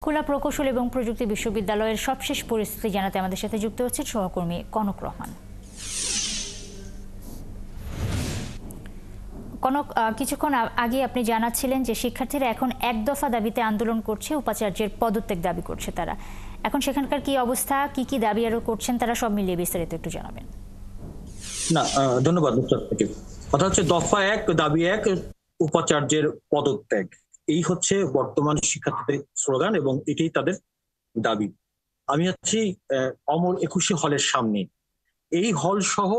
খুলনা প্রকৌশল এবং প্রযুক্তি বিশ্ববিদ্যালয়ের সবশেষ পরিস্থিতি জানাতে আমাদের সাথে যুক্ত হচ্ছে সহকর্মী কনক রহমান। কনক, কিছুক্ষণ আগে আপনি জানাচ্ছিলেন যে শিক্ষার্থীরা এখন এক দফা দাবিতে আন্দোলন করছে, উপাচার্যের পদত্যাগ দাবি করছে তারা। এখন সেখানকার কি অবস্থা, কি কি দাবি আরো করছেন তারা, সব মিলিয়ে বিস্তারিত একটু জানাবেন। না, ধন্যবাদ। কথা হচ্ছে দফা এক, দাবি এক, উপাচার্যের পদত্যাগ। এই হচ্ছে বর্তমান শিক্ষার্থীদের স্লোগান এবং এটাই তাদের দাবি। আমি আছি অমর 21 হলের সামনে। এই হল সহ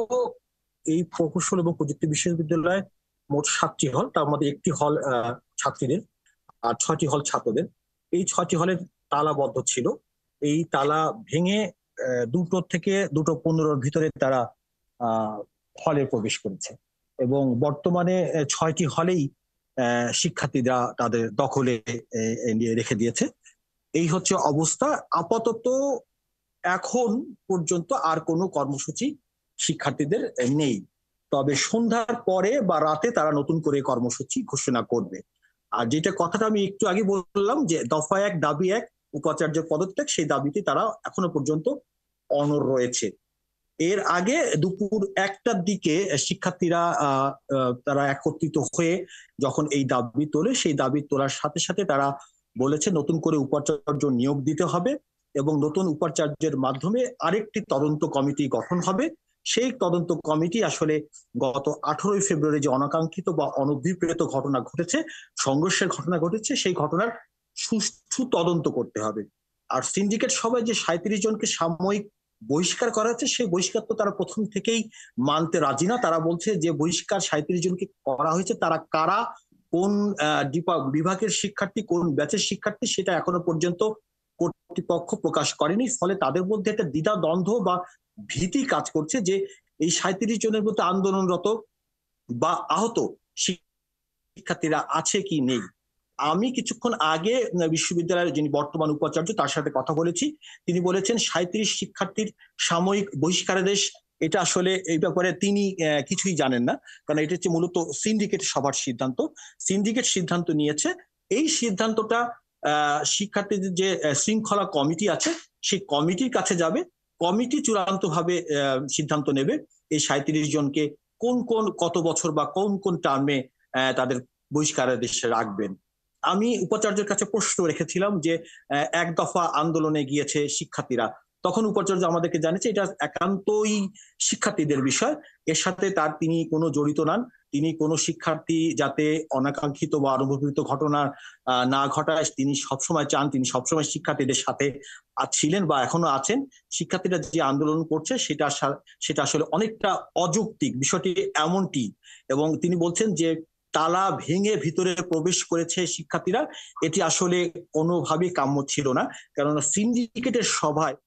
এই প্রকৌশল এবং প্রযুক্তি বিশ্ববিদ্যালয়ে মোট 7টি হল, তার মধ্যে একটি হল ছাত্রীদের আর 6টি হল ছাত্রদের। এই 6টি হলের তালাবদ্ধ ছিল। এই তালা ভেঙে 2টো থেকে 2:15 ভিতরে তারা হলে প্রবেশ করেছে এবং বর্তমানে 6টি হলেই শিক্ষার্থীরা তাদের দখলে রেখে দিয়েছে। এই হচ্ছে অবস্থা। আপাতত এখন পর্যন্ত আর কোনো কর্মসূচি শিক্ষার্থীদের নেই, তবে সন্ধ্যার পরে বা রাতে তারা নতুন করে কর্মসূচি ঘোষণা করবে। আর যেটা কথাটা আমি একটু আগে বললাম যে দফা এক, দাবি এক, উপাচার্য পদত্যাগ, সেই দাবিতে তারা এখনো পর্যন্ত অনড় রয়েছে। এর আগে দুপুর 1টার দিকে শিক্ষার্থীরা তারা একত্রিত হয়ে যখন এই দাবি তোলে, সেই দাবি তোলার সাথে সাথে তারা বলেছে নতুন করে উপাচার্য নিয়োগ দিতে হবে এবং নতুন উপাচার্যের মাধ্যমে আরেকটি তদন্ত কমিটি গঠন হবে। সেই তদন্ত কমিটি আসলে গত 18ই ফেব্রুয়ারি যে অনাকাঙ্ক্ষিত বা অনভিপ্রেত ঘটনা ঘটেছে, সংঘর্ষের ঘটনা ঘটেছে, সেই ঘটনার সুষ্ঠু তদন্ত করতে হবে। আর সিন্ডিকেট সবাই যে 37 জনকে সাময়িক বহিষ্কার করা হচ্ছে, সেই বহিষ্কার তো তারা প্রথম থেকেই মানতে রাজি না। তারা বলছে যে বহিষ্কার 37 জনকে করা হয়েছে, তারা কারা, কোন বিভাগের শিক্ষার্থী, কোন ব্যাচের শিক্ষার্থী, সেটা এখনো পর্যন্ত কর্তৃপক্ষ প্রকাশ করেনি। ফলে তাদের মধ্যে একটা দ্বিধা দ্বন্দ্ব বা ভীতি কাজ করছে যে এই 37 জনের মধ্যে আন্দোলনরত বা আহত শিক্ষার্থীরা আছে কি নেই। আমি কিছুক্ষণ আগে বিশ্ববিদ্যালয়ের যিনি বর্তমান উপাচার্য তার সাথে কথা বলেছি। তিনি বলেছেন 37 শিক্ষার্থীর সাময়িক বহিষ্কারাদেশ, এটা আসলে এই ব্যাপারে তিনি কিছুই জানেন না, কারণ এটা হচ্ছে মূলত সিন্ডিকেট সভার সিদ্ধান্ত। সিন্ডিকেট সিদ্ধান্ত নিয়েছে। এই সিদ্ধান্তটা শিক্ষার্থীদের যে শৃঙ্খলা কমিটি আছে সেই কমিটির কাছে যাবে। কমিটি চূড়ান্ত ভাবে সিদ্ধান্ত নেবে এই 37 জনকে কোন কোন কত বছর বা কোন কোন টার্মে তাদের বহিষ্কারাদেশ রাখবেন। আমি উপাচার্যের কাছে প্রশ্ন রেখেছিলাম যে এক দফা আন্দোলনে গিয়েছে শিক্ষার্থীরা, তখন উপাচার্য আমাদেরকে জানিয়েছে এটা একান্তই শিক্ষার্থীদের বিষয়, এর সাথে তিনি কোনো জড়িত নন। তিনি কোনো শিক্ষার্থী যাতে অনাকাঙ্ক্ষিত বা অনভিপ্রেত ঘটনা না ঘটায় তিনি সবসময় চান, তিনি সবসময় শিক্ষার্থীদের সাথে ছিলেন বা এখনো আছেন। শিক্ষার্থীরা যে আন্দোলন করছে সেটা আসলে অনেকটা অযৌক্তিক, বিষয়টি এমনটি। এবং তিনি বলছেন যে তালা ভেঙে ভিতরে প্রবেশ করেছে শিক্ষার্থীরা, এটি আসলে কোনোভাবেই কাম্য ছিল না, কেননা সিন্ডিকেটের সভায়।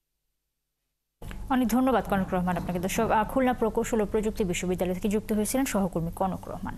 অনেক ধন্যবাদ কনক রহমান আপনাকে। দর্শক, খুলনা প্রকৌশল ও প্রযুক্তি বিশ্ববিদ্যালয় থেকে যুক্ত হয়েছিলেন সহকর্মী কনক রহমান।